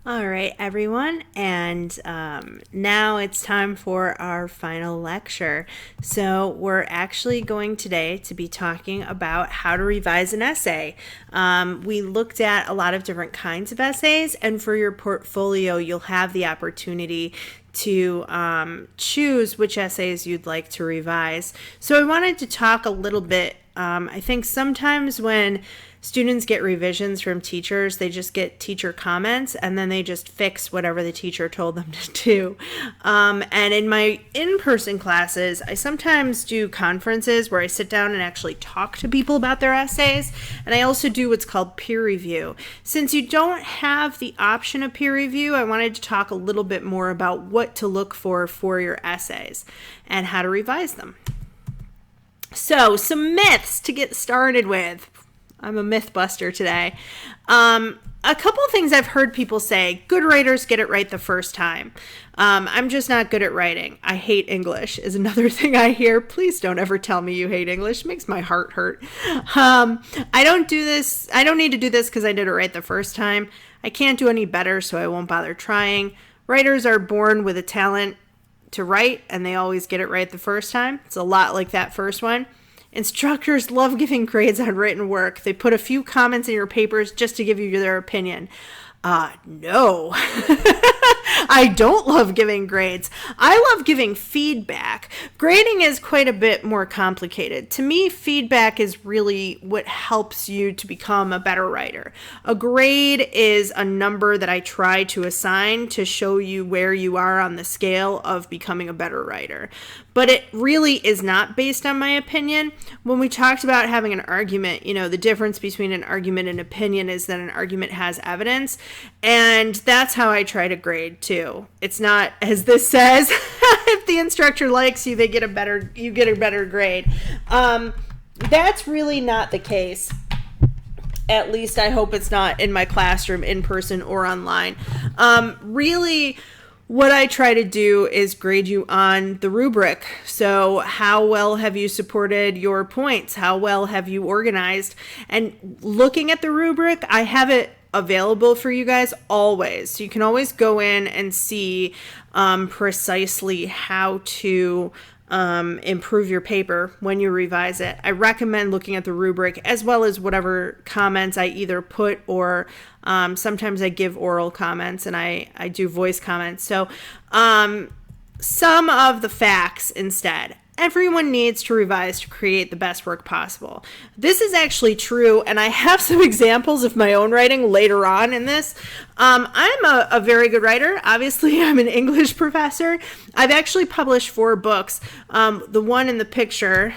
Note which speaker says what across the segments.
Speaker 1: All right, everyone, and now it's time for our final lecture. So we're actually going today to be talking about how to revise an essay. We looked at a lot of different kinds of essays, and for your portfolio, you'll have the opportunity to choose which essays you'd like to revise. So I wanted to talk a little bit. I think sometimes when students get revisions from teachers, they just get teacher comments and then they just fix whatever the teacher told them to do. And in my in-person classes, I sometimes do conferences where I sit down and actually talk to people about their essays. And I also do what's called peer review. Since you don't have the option of peer review, I wanted to talk a little bit more about what to look for your essays and how to revise them. So, some myths to get started with. I'm a myth buster today. A couple of things I've heard people say: good writers get it right the first time. I'm just not good at writing. I hate English is another thing I hear. Please don't ever tell me you hate English. It makes my heart hurt. I don't do this. I don't need to do this because I did it right the first time. I can't do any better, so I won't bother trying. Writers are born with a talent to write, and they always get it right the first time. It's a lot like that first one. Instructors love giving grades on written work. They put a few comments in your papers just to give you their opinion. No. I don't love giving grades. I love giving feedback. Grading is quite a bit more complicated. To me, feedback is really what helps you to become a better writer. A grade is a number that I try to assign to show you where you are on the scale of becoming a better writer. But it really is not based on my opinion. When we talked about having an argument, the difference between an argument and opinion is that an argument has evidence. And that's how I try to grade too. It's not, as this says, if the instructor likes you, you get a better grade. That's really not the case. At least I hope it's not in my classroom, in person or online. Really, what I try to do is grade you on the rubric. So how well have you supported your points? How well have you organized? And looking at the rubric, I have it available for you guys always. So you can always go in and see precisely how to improve your paper when you revise it. I recommend looking at the rubric as well as whatever comments I either put or sometimes I give oral comments and I do voice comments. So some of the facts instead. Everyone needs to revise to create the best work possible. This is actually true, and I have some examples of my own writing later on in this. I'm a very good writer. Obviously, I'm an English professor. I've actually published 4 books. The one in the picture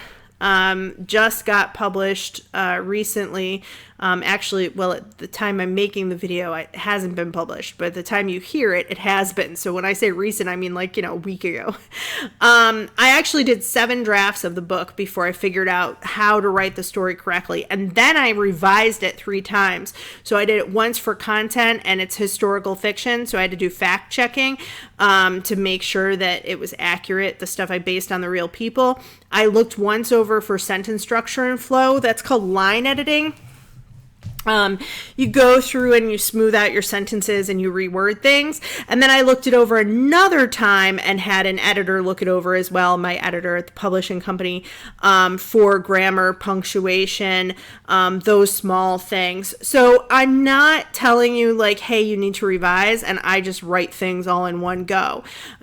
Speaker 1: just got published recently. Actually, well, at the time I'm making the video, it hasn't been published, but at the time you hear it, it has been. So when I say recent, I mean a week ago. I actually did 7 drafts of the book before I figured out how to write the story correctly. And then I revised it 3 times. So I did it once for content, and it's historical fiction. So I had to do fact checking to make sure that it was accurate, the stuff I based on the real people. I looked once over for sentence structure and flow. That's called line editing. You go through and you smooth out your sentences and you reword things. And then I looked it over another time and had an editor look it over as well, my editor at the publishing company, for grammar, punctuation, those small things. So I'm not telling you hey, you need to revise and I just write things all in one go.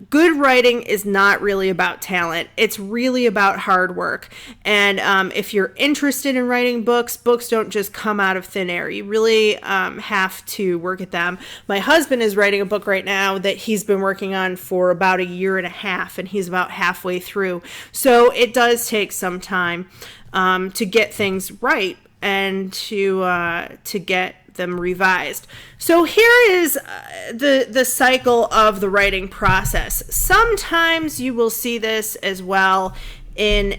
Speaker 1: Good writing is not really about talent. It's really about hard work. And if you're interested in writing books don't just come out of thin air. You really have to work at them. My husband is writing a book right now that he's been working on for about 1.5 years, and he's about halfway through. So it does take some time to get things right and to get them revised. So here is the cycle of the writing process. Sometimes you will see this as well in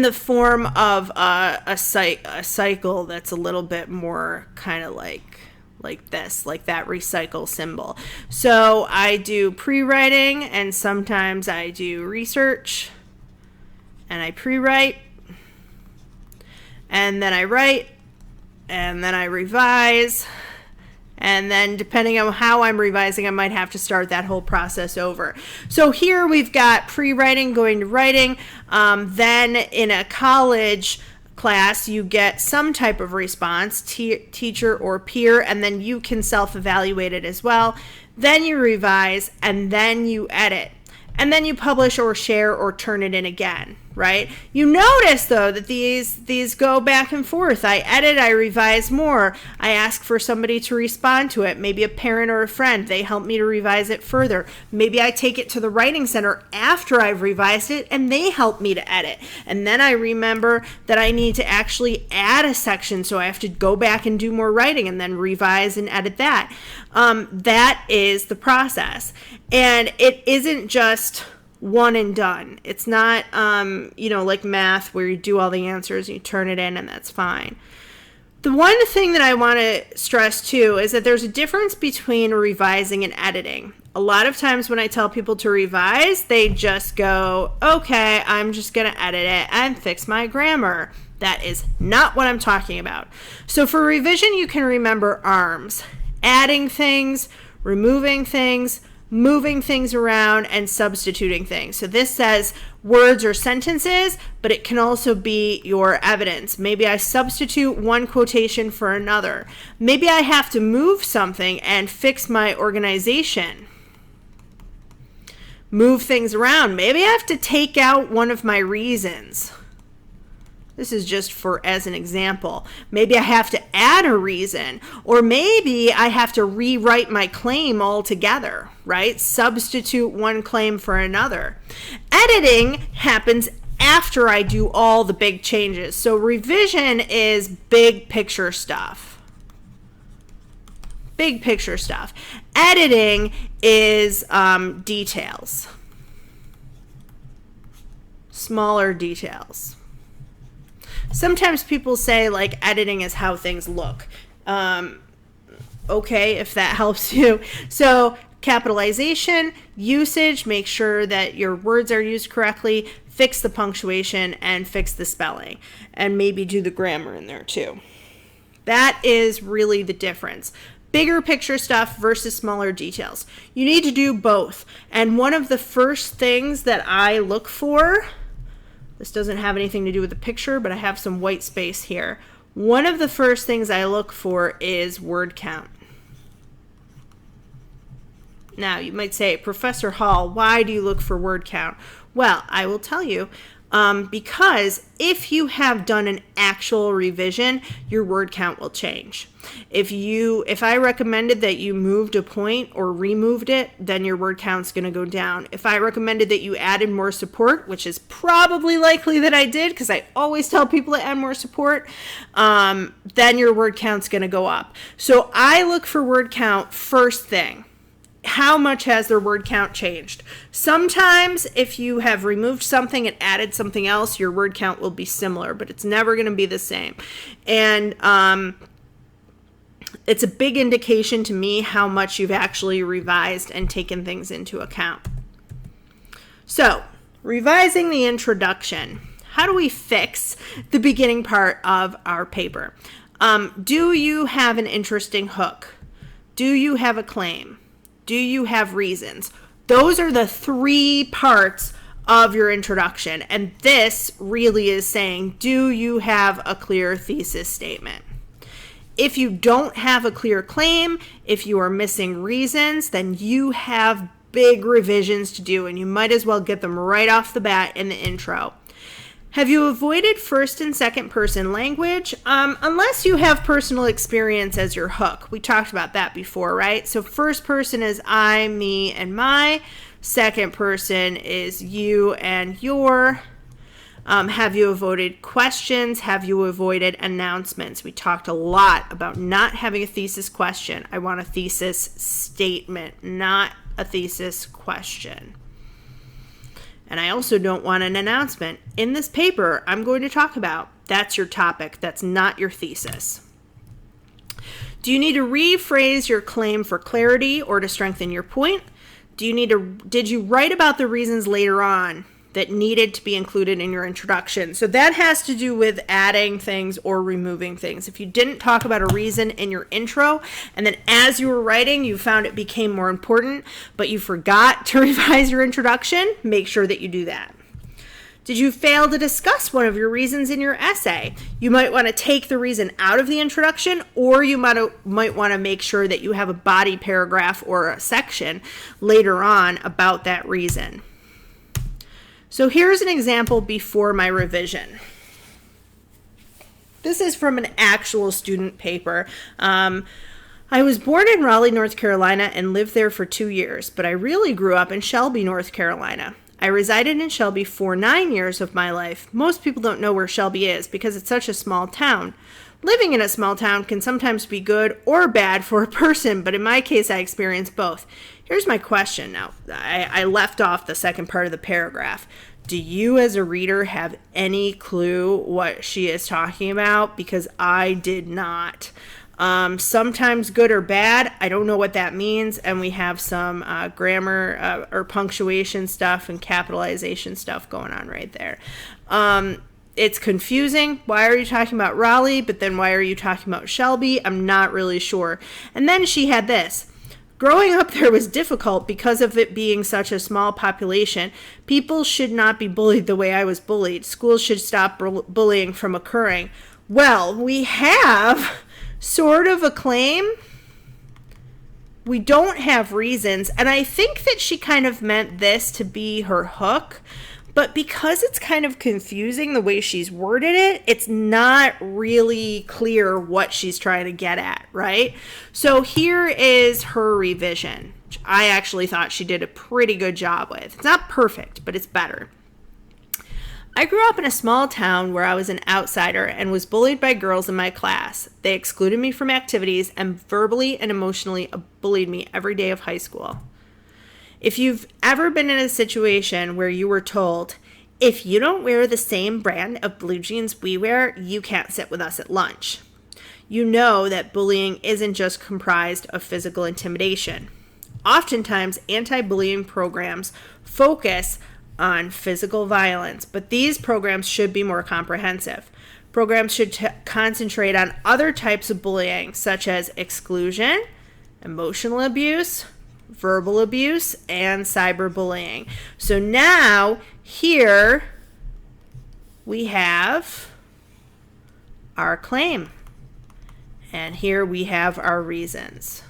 Speaker 1: the form of a cycle that's a little bit more kind of like this, like that recycle symbol. So I do pre-writing, and sometimes I do research, and I pre-write, and then I write, and then I revise, And then depending on how I'm revising, I might have to start that whole process over. So here we've got pre-writing going to writing. Then in a college class, you get some type of response, teacher or peer, and then you can self-evaluate it as well. Then you revise, and then you edit. And then you publish or share or turn it in again, right? You notice, though, that these go back and forth. I edit, I revise more. I ask for somebody to respond to it, maybe a parent or a friend. They help me to revise it further. Maybe I take it to the Writing Center after I've revised it, and they help me to edit. And then I remember that I need to actually add a section, so I have to go back and do more writing and then revise and edit that. That is the process. And it isn't just one and done. It's not, like math where you do all the answers, you turn it in, and that's fine. The one thing that I want to stress too is that there's a difference between revising and editing. A lot of times when I tell people to revise, they just go, okay, I'm just going to edit it and fix my grammar. That is not what I'm talking about. So for revision, you can remember ARMS: adding things, removing things, moving things around, and substituting things. So this says words or sentences, but it can also be your evidence. Maybe I substitute one quotation for another. Maybe I have to move something and fix my organization. Move things around. Maybe I have to take out one of my reasons. This is just as an example. Maybe I have to add a reason, or maybe I have to rewrite my claim altogether, right? Substitute one claim for another. Editing happens after I do all the big changes. So revision is big picture stuff. Big picture stuff. Editing is details. Smaller details. Sometimes people say, like, editing is how things look. Okay, if that helps you. So capitalization, usage, make sure that your words are used correctly, fix the punctuation, and fix the spelling. And maybe do the grammar in there too. That is really the difference. Bigger picture stuff versus smaller details. You need to do both. And one of the first things that I look for, this doesn't have anything to do with the picture, but I have some white space here. One of the first things I look for is word count. Now, you might say, Professor Hall, why do you look for word count? Well, I will tell you, because if you have done an actual revision, your word count will change. If I recommended that you moved a point or removed it, then your word count's going to go down. If I recommended that you added more support, which is probably likely that I did, because I always tell people to add more support, then your word count's going to go up. So I look for word count first thing. How much has their word count changed? Sometimes if you have removed something and added something else, your word count will be similar, but it's never going to be the same. And it's a big indication to me how much you've actually revised and taken things into account. So, revising the introduction. How do we fix the beginning part of our paper? Do you have an interesting hook? Do you have a claim? Do you have reasons? Those are the three parts of your introduction. And this really is saying, do you have a clear thesis statement? If you don't have a clear claim, if you are missing reasons, then you have big revisions to do, and you might as well get them right off the bat in the intro. Have you avoided first and second person language? Unless you have personal experience as your hook. We talked about that before, right? So first person is I, me, and my. Second person is you and your. Have you avoided questions? Have you avoided announcements? We talked a lot about not having a thesis question. I want a thesis statement, not a thesis question. And I also don't want an announcement. In this paper, I'm going to talk about that's your topic. That's not your thesis. Do you need to rephrase your claim for clarity or to strengthen your point? Did you write about the reasons later on? that needed to be included in your introduction. So that has to do with adding things or removing things. If you didn't talk about a reason in your intro, and then as you were writing, you found it became more important, but you forgot to revise your introduction, make sure that you do that. Did you fail to discuss one of your reasons in your essay? You might want to take the reason out of the introduction, or you might want to make sure that you have a body paragraph or a section later on about that reason. So here's an example before my revision. This is from an actual student paper. I was born in Raleigh, North Carolina, and lived there for 2 years, but I really grew up in Shelby, North Carolina. I resided in Shelby for 9 years of my life. Most people don't know where Shelby is because it's such a small town. Living in a small town can sometimes be good or bad for a person, but in my case, I experienced both. Here's my question now. I left off the second part of the paragraph. Do you as a reader have any clue what she is talking about? Because I did not. Sometimes good or bad, I don't know what that means, and we have some grammar or punctuation stuff and capitalization stuff going on right there. It's confusing. Why are you talking about Raleigh, but then why are you talking about Shelby? I'm not really sure. And then she had this. Growing up there was difficult because of it being such a small population. People should not be bullied the way I was bullied. Schools should stop bullying from occurring. Well, we have sort of a claim. We don't have reasons, and I think that she kind of meant this to be her hook, but because it's kind of confusing the way she's worded it, it's not really clear what she's trying to get at, right? So here is her revision, which I actually thought she did a pretty good job with. It's not perfect, but it's better. I grew up in a small town where I was an outsider and was bullied by girls in my class. They excluded me from activities and verbally and emotionally bullied me every day of high school. If you've ever been in a situation where you were told, if you don't wear the same brand of blue jeans we wear, you can't sit with us at lunch, you know that bullying isn't just comprised of physical intimidation. Oftentimes, anti-bullying programs focus on physical violence, but these programs should be more comprehensive. Programs should concentrate on other types of bullying, such as exclusion, emotional abuse, verbal abuse, and cyberbullying. So now, here we have our claim, and here we have our reasons.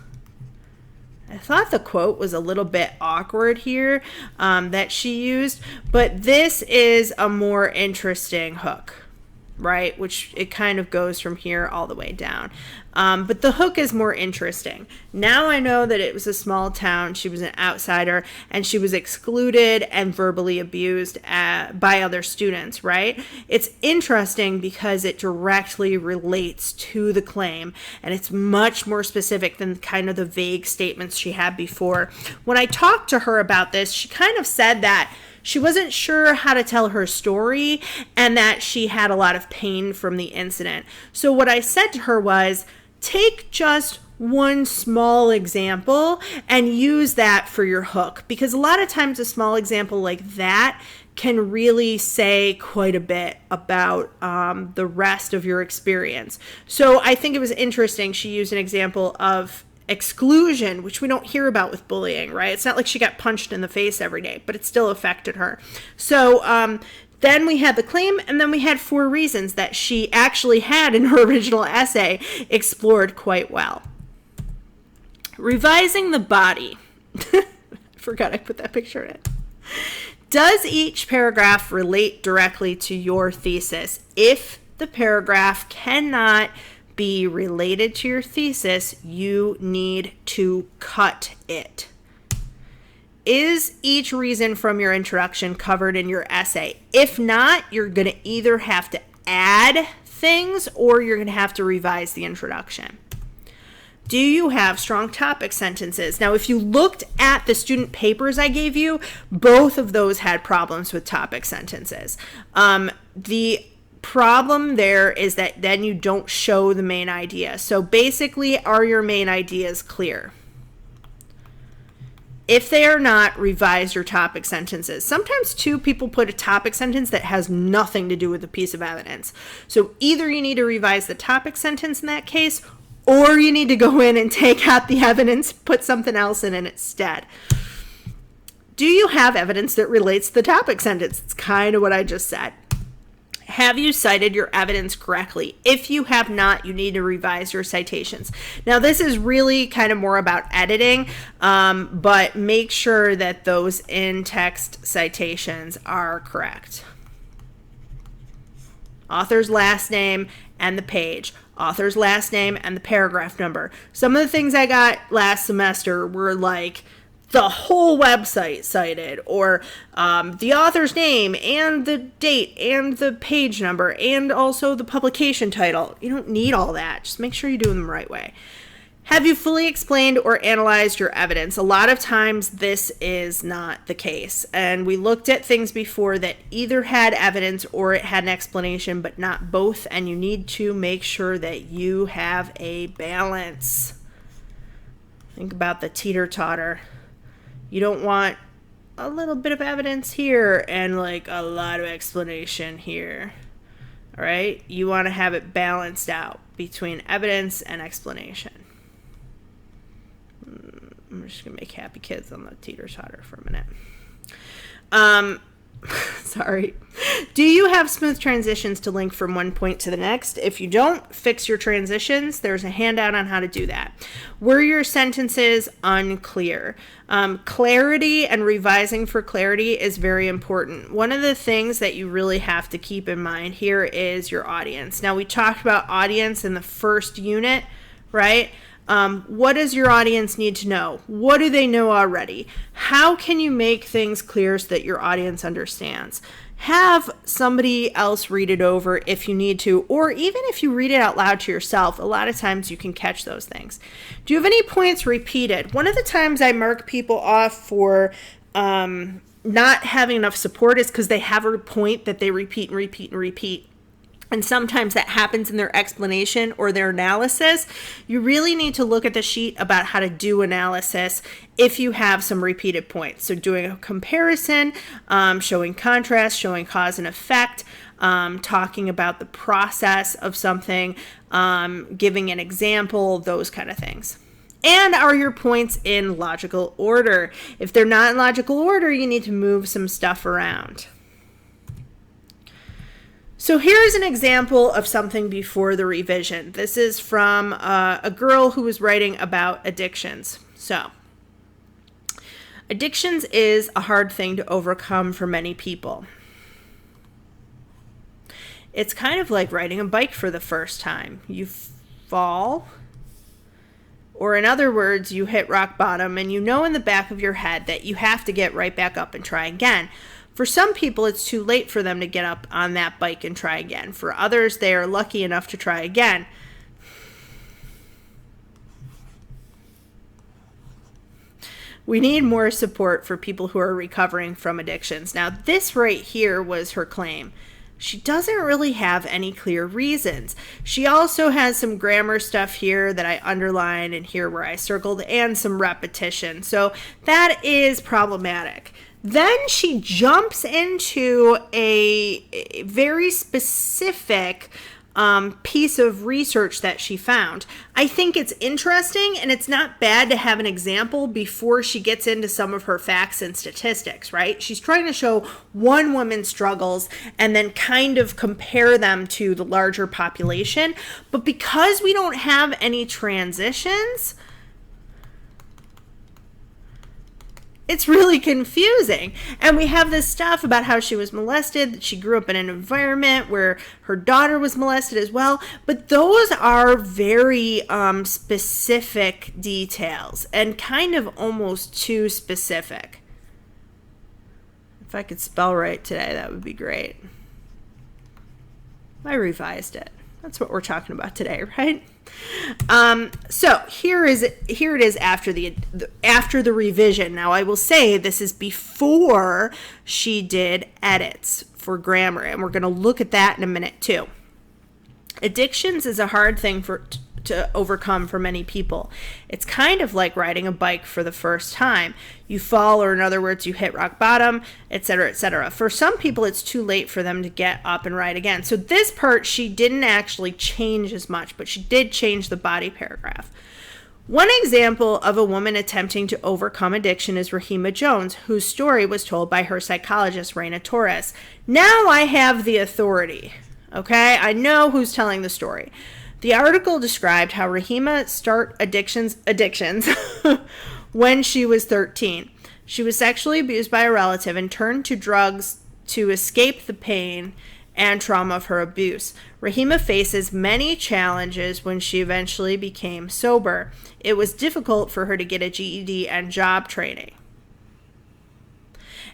Speaker 1: I thought the quote was a little bit awkward here that she used, but this is a more interesting hook, right? Which it kind of goes from here all the way down. But the hook is more interesting. Now I know that it was a small town, she was an outsider, and she was excluded and verbally abused by other students, right? It's interesting because it directly relates to the claim, and it's much more specific than kind of the vague statements she had before. When I talked to her about this, she kind of said that she wasn't sure how to tell her story and that she had a lot of pain from the incident. So what I said to her was, take just one small example and use that for your hook, because a lot of times a small example like that can really say quite a bit about the rest of your experience. So I think it was interesting she used an example of exclusion, which we don't hear about with bullying, right? It's not like she got punched in the face every day, but it still affected her. So then we had the claim, and then we had 4 reasons that she actually had in her original essay explored quite well. Revising the body. Forgot I put that picture in. Does each paragraph relate directly to your thesis? If the paragraph cannot be related to your thesis, you need to cut it. Is each reason from your introduction covered in your essay? If not, you're going to either have to add things or you're going to have to revise the introduction. Do you have strong topic sentences? Now, if you looked at the student papers I gave you, both of those had problems with topic sentences. The problem there is that then you don't show the main idea. So basically, are your main ideas clear? If they are not, revise your topic sentences. Sometimes, too, people put a topic sentence that has nothing to do with a piece of evidence. So either you need to revise the topic sentence in that case, or you need to go in and take out the evidence, put something else in it instead. Do you have evidence that relates to the topic sentence? It's kind of what I just said. Have you cited your evidence correctly? If you have not, you need to revise your citations. Now, this is really kind of more about editing, but make sure that those in-text citations are correct. Author's last name and the page. Author's last name and the paragraph number. Some of the things I got last semester were like the whole website cited, or the author's name and the date and the page number and also the publication title. You don't need all that. Just make sure you're doing them the right way. Have you fully explained or analyzed your evidence? A lot of times this is not the case. And we looked at things before that either had evidence or it had an explanation, but not both. And you need to make sure that you have a balance. Think about the teeter-totter. You don't want a little bit of evidence here and like a lot of explanation here. All right? You want to have it balanced out between evidence and explanation. I'm just going to make happy kids on the teeter-totter for a minute. Sorry. Do you have smooth transitions to link from one point to the next? If you don't, fix your transitions. There's a handout on how to do that. Were your sentences unclear? Clarity and revising for clarity is very important. One of the things that you really have to keep in mind here is your audience. Now, we talked about audience in the first unit, right? What does your audience need to know? What do they know already? How can you make things clear so that your audience understands? Have somebody else read it over if you need to, or even if you read it out loud to yourself, a lot of times you can catch those things. Do you have any points repeated? One of the times I mark people off for not having enough support is because they have a point that they repeat and repeat and repeat. And sometimes that happens in their explanation or their analysis. You really need to look at the sheet about how to do analysis if you have some repeated points. So doing a comparison, showing contrast, showing cause and effect, talking about the process of something, giving an example, those kind of things. And are your points in logical order? If they're not in logical order, you need to move some stuff around. So here's an example of something before the revision. This is from a girl who was writing about addictions. So, addictions is a hard thing to overcome for many people. It's kind of like riding a bike for the first time. You fall, or in other words, you hit rock bottom and you know in the back of your head that you have to get right back up and try again. For some people, it's too late for them to get up on that bike and try again. For others, they are lucky enough to try again. We need more support for people who are recovering from addictions. Now, this right here was her claim. She doesn't really have any clear reasons. She also has some grammar stuff here that I underlined and here where I circled, and some repetition. So that is problematic. Then she jumps into a very specific piece of research that she found. I think it's interesting, and it's not bad to have an example before she gets into some of her facts and statistics, right? She's trying to show one woman's struggles and then kind of compare them to the larger population. But because we don't have any transitions, it's really confusing. And we have this stuff about how she was molested, that she grew up in an environment where her daughter was molested as well. But those are very specific details and kind of almost too specific. If I could spell right today, that would be great. I revised it. That's what we're talking about today, right? So here it is after the revision. Now, I will say this is before she did edits for grammar, and we're going to look at that in a minute too. Addictions is a hard thing to overcome for many people. It's kind of like riding a bike for the first time. You fall, or in other words, you hit rock bottom, etc., etc. For some people, it's too late for them to get up and ride again. So this part, she didn't actually change as much, but she did change the body paragraph. One example of a woman attempting to overcome addiction is Rahima Jones, whose story was told by her psychologist, Raina Torres. Now I have the authority, okay? I know who's telling the story. The article described how Rahima started addictions when she was 13. She was sexually abused by a relative and turned to drugs to escape the pain and trauma of her abuse. Rahima faces many challenges when she eventually became sober. It was difficult for her to get a GED and job training,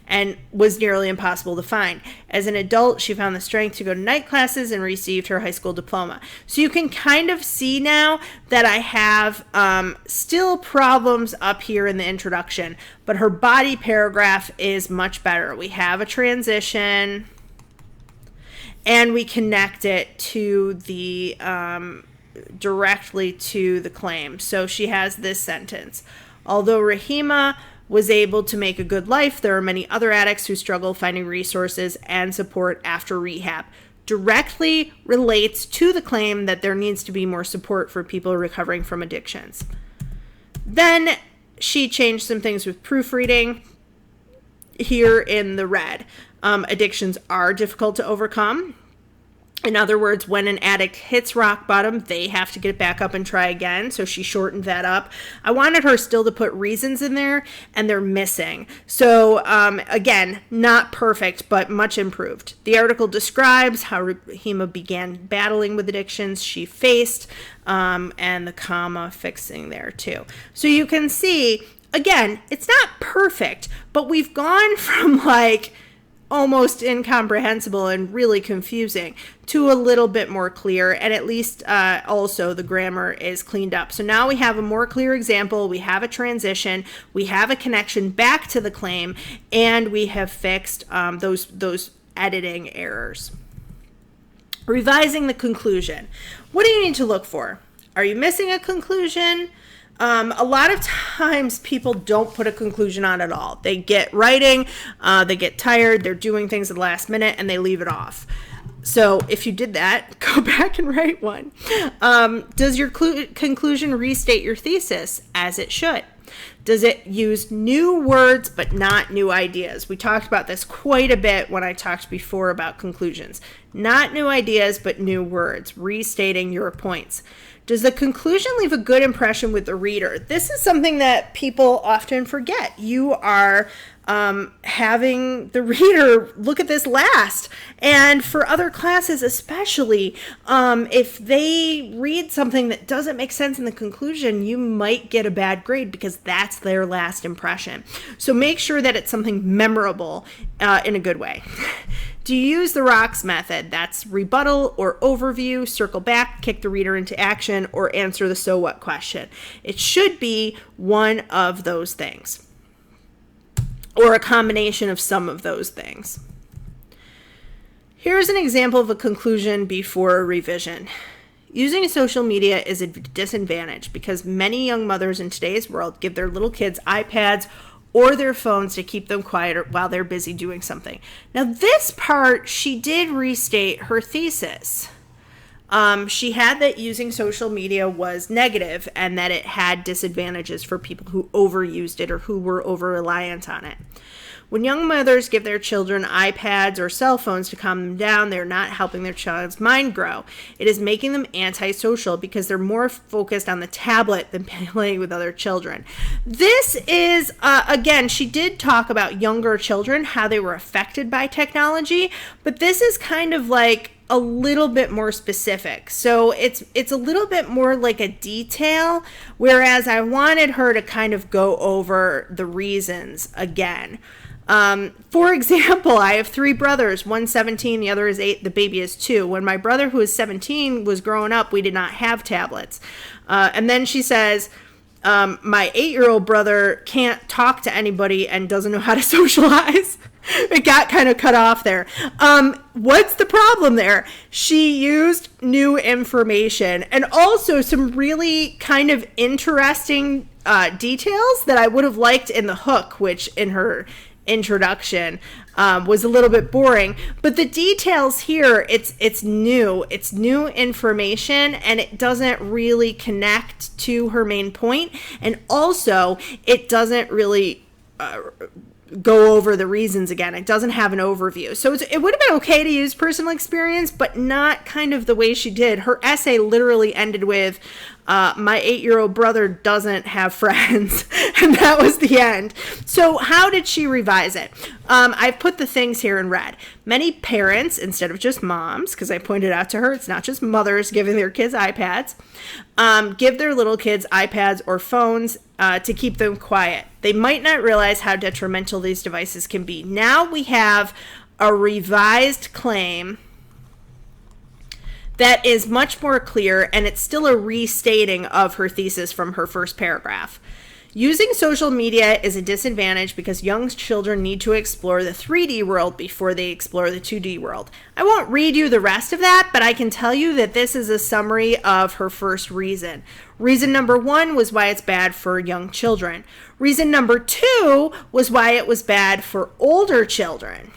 Speaker 1: and was nearly impossible to find. As an adult, she found the strength to go to night classes and received her high school diploma. So you can kind of see now that I have still problems up here in the introduction, but her body paragraph is much better. We have a transition, and we connect it to the directly to the claim. So she has this sentence: although Rahima was able to make a good life, there are many other addicts who struggle finding resources and support after rehab. Directly relates to the claim that there needs to be more support for people recovering from addictions. Then she changed some things with proofreading here in the red. Addictions are difficult to overcome. In other words, when an addict hits rock bottom, they have to get back up and try again. So she shortened that up. I wanted her still to put reasons in there, and they're missing. So again, not perfect, but much improved. The article describes how Rahima began battling with addictions she faced, and the comma fixing there too. So you can see, again, it's not perfect, but we've gone from like almost incomprehensible and really confusing to a little bit more clear, and at least also the grammar is cleaned up. So now we have a more clear example, we have a transition, we have a connection back to the claim, and we have fixed those editing errors. Revising the conclusion. What do you need to look for? Are you missing a conclusion? A lot of times people don't put a conclusion on at all. They get writing, they get tired, they're doing things at the last minute, and they leave it off. So if you did that, go back and write one. Does your conclusion restate your thesis as it should? Does it use new words but not new ideas? We talked about this quite a bit when I talked before about conclusions. Not new ideas but new words, restating your points. Does the conclusion leave a good impression with the reader? This is something that people often forget. You are having the reader look at this last. And for other classes especially, if they read something that doesn't make sense in the conclusion, you might get a bad grade because that's their last impression. So make sure that it's something memorable in a good way. Do you use the rocks method? That's rebuttal or overview, circle back, kick the reader into action, or answer the so what question. It should be one of those things, or a combination of some of those things. Here's an example of a conclusion before a revision. Using social media is a disadvantage because many young mothers in today's world give their little kids iPads or their phones to keep them quiet while they're busy doing something. Now this part, she did restate her thesis. She had that using social media was negative and that it had disadvantages for people who overused it or who were over-reliant on it. When young mothers give their children iPads or cell phones to calm them down, they're not helping their child's mind grow. It is making them antisocial because they're more focused on the tablet than playing with other children. This is, again, she did talk about younger children, how they were affected by technology, but this is kind of like a little bit more specific. So it's a little bit more like a detail, whereas I wanted her to kind of go over the reasons again. For example, I have 3 brothers, one's 17, the other is 8, the baby is 2. When my brother, who is 17, was growing up, we did not have tablets. And then she says, my 8-year-old brother can't talk to anybody and doesn't know how to socialize. It got kind of cut off there. What's the problem there? She used new information and also some really kind of interesting details that I would have liked in the hook, which in her introduction was a little bit boring. But the details here, it's new information, and it doesn't really connect to her main point, and also it doesn't really go over the reasons again. It doesn't have an overview. So it would have been okay to use personal experience, but not kind of the way she did. Her essay literally ended with, my 8-year-old brother doesn't have friends. And that was the end. So how did she revise it? I've put the things here in red. Many parents, instead of just moms, because I pointed out to her, it's not just mothers giving their kids iPads, give their little kids iPads or phones to keep them quiet. They might not realize how detrimental these devices can be. Now we have a revised claim that is much more clear, and it's still a restating of her thesis from her first paragraph. Using social media is a disadvantage because young children need to explore the 3D world before they explore the 2D world. I won't read you the rest of that, but I can tell you that this is a summary of her first reason. Reason number 1 was why it's bad for young children. Reason number 2 was why it was bad for older children,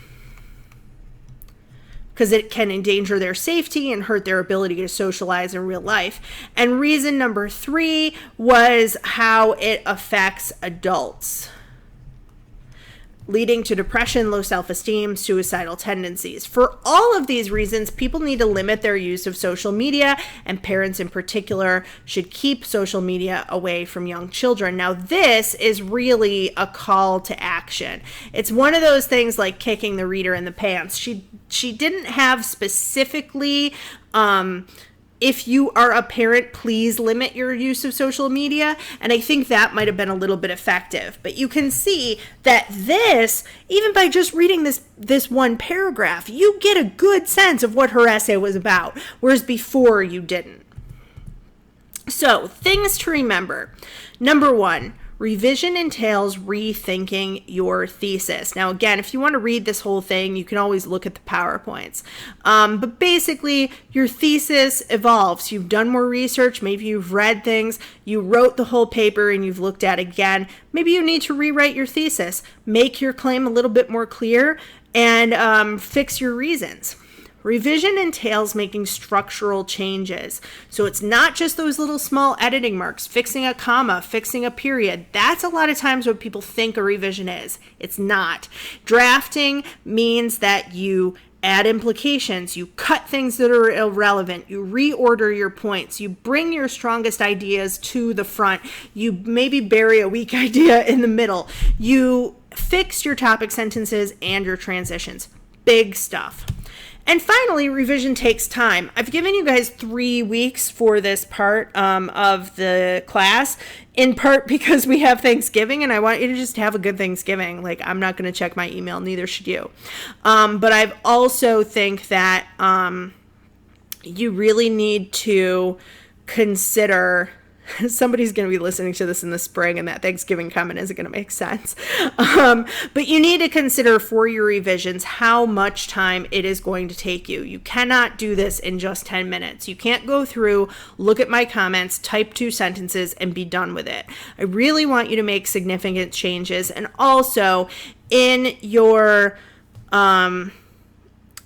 Speaker 1: because it can endanger their safety and hurt their ability to socialize in real life. And reason number 3 was how it affects adults, leading to depression, low self-esteem, suicidal tendencies. For all of these reasons, people need to limit their use of social media, and parents in particular should keep social media away from young children. Now, this is really a call to action. It's one of those things like kicking the reader in the pants. She didn't have specifically, if you are a parent, please limit your use of social media. And I think that might have been a little bit effective. But you can see that this, even by just reading this one paragraph, you get a good sense of what her essay was about, whereas before you didn't. So, things to remember. Number 1, revision entails rethinking your thesis. Now, again, if you want to read this whole thing, you can always look at the PowerPoints. But basically, your thesis evolves. You've done more research. Maybe you've read things. You wrote the whole paper and you've looked at it again. Maybe you need to rewrite your thesis. Make your claim a little bit more clear and fix your reasons. Revision entails making structural changes. So it's not just those little small editing marks, fixing a comma, fixing a period. That's a lot of times what people think a revision is. It's not. Drafting means that you add implications, you cut things that are irrelevant, you reorder your points, you bring your strongest ideas to the front, you maybe bury a weak idea in the middle, you fix your topic sentences and your transitions. Big stuff. And finally, revision takes time. I've given you guys 3 weeks for this part of the class, in part because we have Thanksgiving and I want you to just have a good Thanksgiving. Like, I'm not going to check my email, neither should you. But I also think that you really need to consider, somebody's going to be listening to this in the spring and that Thanksgiving comment isn't going to make sense. But you need to consider for your revisions how much time it is going to take you. You cannot do this in just 10 minutes. You can't go through, look at my comments, type 2 sentences, and be done with it. I really want you to make significant changes. And also in your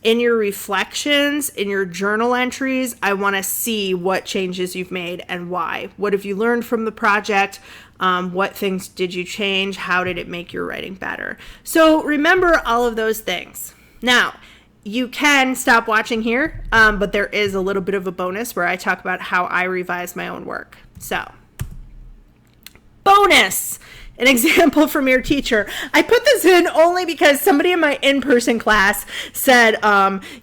Speaker 1: reflections, in your journal entries, I want to see what changes you've made and why. What have you learned from the project? What things did you change? How did it make your writing better? So remember all of those things. Now, you can stop watching here, but there is a little bit of a bonus where I talk about how I revise my own work. So, bonus! An example from your teacher. I put this in only because somebody in my in-person class said,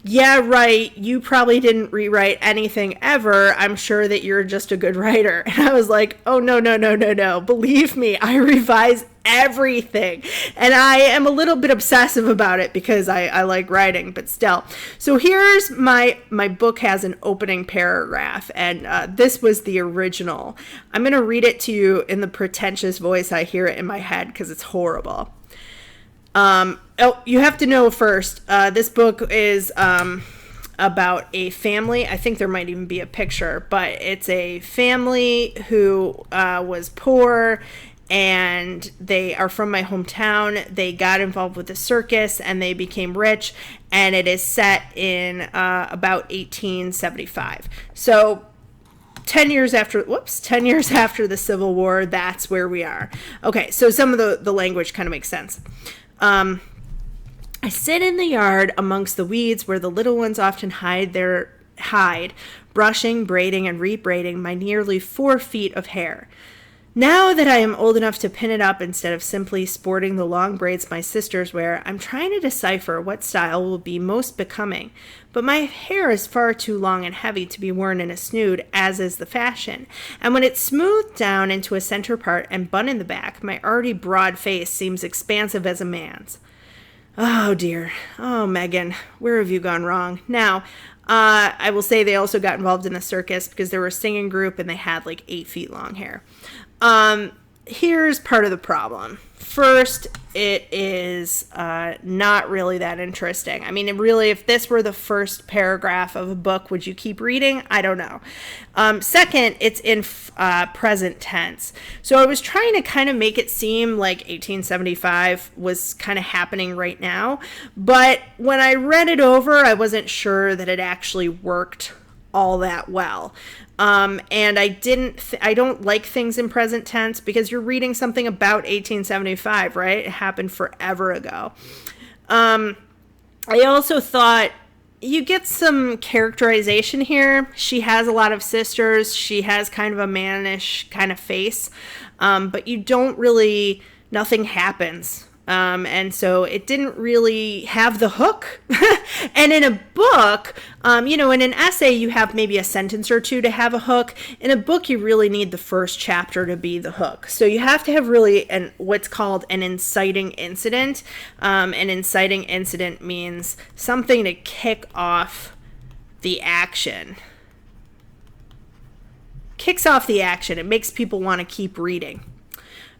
Speaker 1: yeah, right, you probably didn't rewrite anything ever. I'm sure that you're just a good writer. And I was like, oh, no. Believe me, I revise everything. And I am a little bit obsessive about it because I like writing, but still. So here's my book has an opening paragraph, and this was the original. I'm going to read it to you in the pretentious voice I hear it in my head because it's horrible. Oh, you have to know first, this book is about a family. I think there might even be a picture, but it's a family who was poor, and they are from my hometown. They got involved with the circus and they became rich, and it is set in about 1875. So 10 years after the Civil War, that's where we are. Okay, so some of the language kind of makes sense. I sit in the yard amongst the weeds where the little ones often hide, brushing, braiding, and rebraiding my nearly 4 feet of hair. Now that I am old enough to pin it up instead of simply sporting the long braids my sisters wear, I'm trying to decipher what style will be most becoming. But my hair is far too long and heavy to be worn in a snood, as is the fashion. And when it's smoothed down into a center part and bun in the back, my already broad face seems expansive as a man's. Oh dear. Oh, Megan, where have you gone wrong? Now, I will say they also got involved in the circus because they were a singing group and they had like 8 feet long hair. Here's part of the problem. First, it is not really that interesting. I mean, really, if this were the first paragraph of a book, would you keep reading? I don't know. Second, it's in present tense. So I was trying to kind of make it seem like 1875 was kind of happening right now. But when I read it over, I wasn't sure that it actually worked all that well. And I don't like things in present tense because you're reading something about 1875, right? It happened forever ago. I also thought you get some characterization here. She has a lot of sisters. She has kind of a mannish kind of face. But you don't really, nothing happens. And so it didn't really have the hook. And in a book, in an essay, you have maybe a sentence or two to have a hook. In a book, you really need the first chapter to be the hook. So you have to have really what's called an inciting incident. An inciting incident means something to kick off the action. Kicks off the action. It makes people want to keep reading.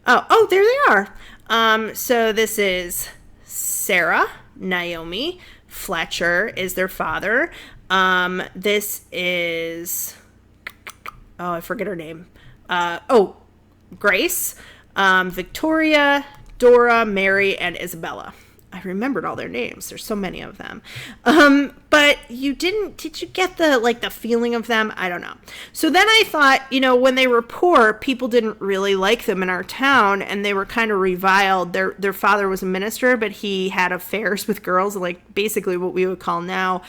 Speaker 1: Oh, there they are. So this is Sarah, Naomi, Fletcher is their father. This is, I forget her name. Grace, Victoria, Dora, Mary, and Isabella. I remembered all their names. There's so many of them. But did you get the feeling of them? I don't know. So then I thought, when they were poor, people didn't really like them in our town and they were kind of reviled. Their father was a minister, but he had affairs with girls, like basically what we would call now,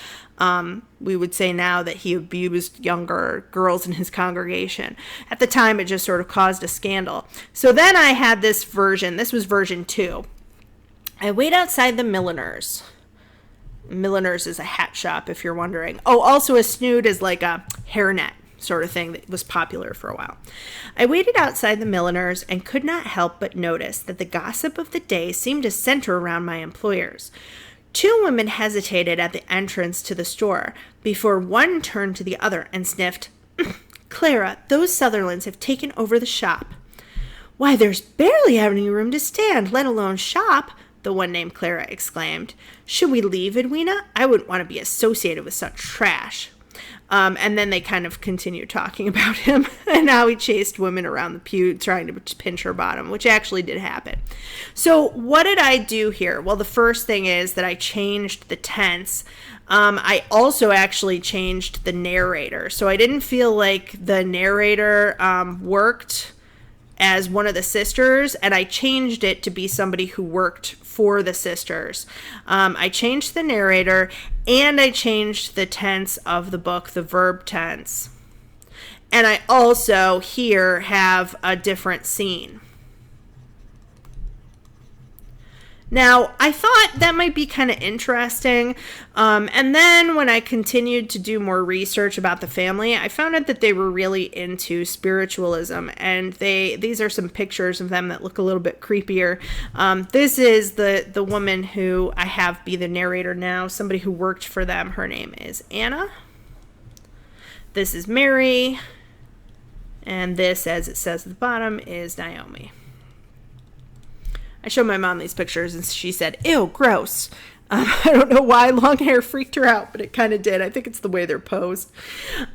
Speaker 1: we would say now that he abused younger girls in his congregation. At the time, it just sort of caused a scandal. So then I had this version. This was version 2. I wait outside the Milliners. Milliners is a hat shop, if you're wondering. Oh, also a snood is like a hairnet sort of thing that was popular for a while. I waited outside the Milliners and could not help but notice that the gossip of the day seemed to center around my employers. 2 women hesitated at the entrance to the store before one turned to the other and sniffed, "Clara, those Sutherlands have taken over the shop." "Why, there's barely any room to stand, let alone shop," the one named Clara exclaimed. "Should we leave, Edwina? I wouldn't want to be associated with such trash." And then they kind of continued talking about him and how he chased women around the pew trying to pinch her bottom, which actually did happen. So what did I do here? Well, the first thing is that I changed the tense. I also actually changed the narrator. So I didn't feel like the narrator worked as one of the sisters, and I changed it to be somebody who worked for the sisters. I changed the narrator, and I changed the tense of the book, the verb tense. And I also here have a different scene. Now, I thought that might be kind of interesting, and then when I continued to do more research about the family, I found out that they were really into spiritualism, and these are some pictures of them that look a little bit creepier. This is the woman who I have be the narrator now, somebody who worked for them. Her name is Anna. This is Mary, and this, as it says at the bottom, is Naomi. I showed my mom these pictures and she said, ew, gross. I don't know why long hair freaked her out, but it kind of did. I think it's the way they're posed.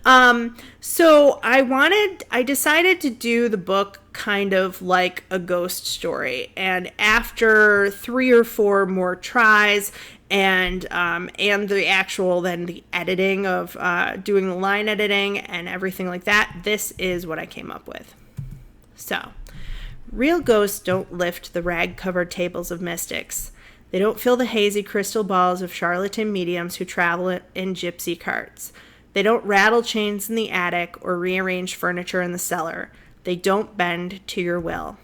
Speaker 1: So I decided to do the book kind of like a ghost story. And after 3 or 4 more tries and the editing of doing the line editing and everything like that, this is what I came up with. So, real ghosts don't lift the rag-covered tables of mystics. They don't fill the hazy crystal balls of charlatan mediums who travel in gypsy carts. They don't rattle chains in the attic or rearrange furniture in the cellar. They don't bend to your will.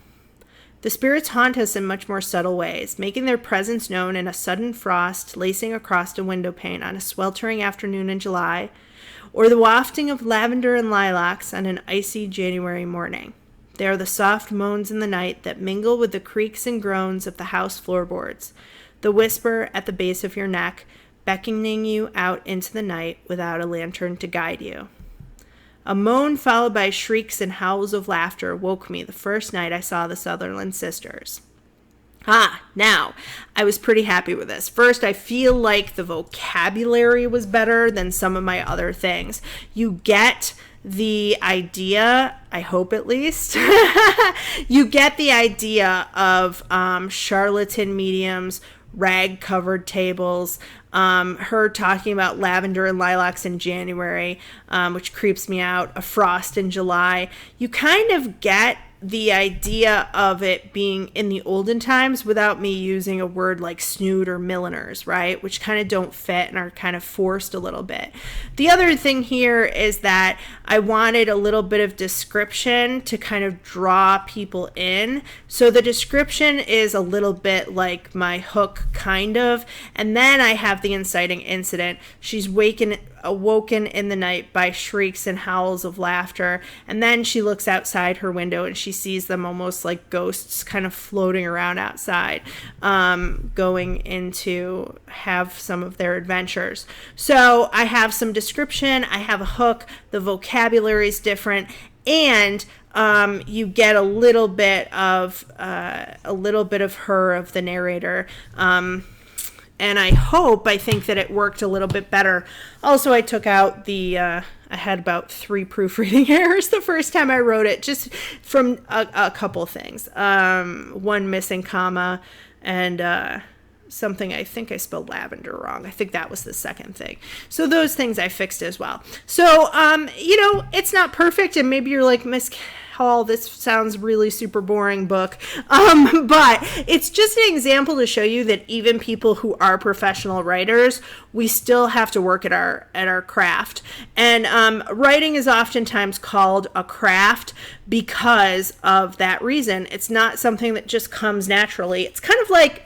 Speaker 1: The spirits haunt us in much more subtle ways, making their presence known in a sudden frost lacing across a window pane on a sweltering afternoon in July, or the wafting of lavender and lilacs on an icy January morning. They are the soft moans in the night that mingle with the creaks and groans of the house floorboards, the whisper at the base of your neck, beckoning you out into the night without a lantern to guide you. A moan followed by shrieks and howls of laughter woke me the first night I saw the Sutherland sisters. Now, I was pretty happy with this. First, I feel like the vocabulary was better than some of my other things. You get the idea, I hope at least, you get the idea of charlatan mediums, rag-covered tables, her talking about lavender and lilacs in January, which creeps me out, a frost in July. You kind of get the idea of it being in the olden times without me using a word like snood or milliners, right? Which kind of don't fit and are kind of forced a little bit. The other thing here is that I wanted a little bit of description to kind of draw people in. So the description is a little bit like my hook, kind of. And then I have the inciting incident. She's awoken in the night by shrieks and howls of laughter, and then she looks outside her window and she sees them almost like ghosts kind of floating around outside, going into have some of their adventures. So I have some description, I have a hook, the vocabulary is different, and you get a little bit of her, of the narrator, and I think that it worked a little bit better. Also, I took out I had about 3 proofreading errors the first time I wrote it, just from a couple things. One missing comma, and something, I think I spelled lavender wrong. I think that was the second thing. So those things I fixed as well. So, it's not perfect, and maybe you're like, Miss Hall, this sounds really super boring book. But it's just an example to show you that even people who are professional writers, we still have to work at our craft. And writing is oftentimes called a craft because of that reason. It's not something that just comes naturally. It's kind of like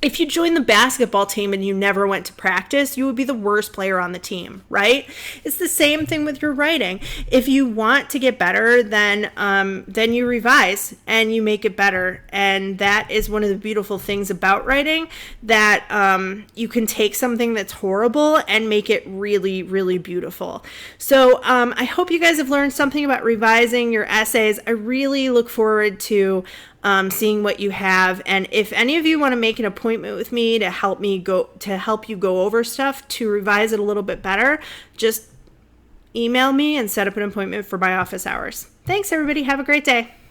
Speaker 1: if you joined the basketball team and you never went to practice, you would be the worst player on the team, right? It's the same thing with your writing. If you want to get better, then you revise and you make it better. And that is one of the beautiful things about writing, that you can take something that's horrible and make it really, really beautiful. So I hope you guys have learned something about revising your essays. I really look forward to seeing what you have, and if any of you want to make an appointment with me to help you go over stuff to revise it a little bit better, just email me and set up an appointment for my office hours. Thanks, everybody. Have a great day.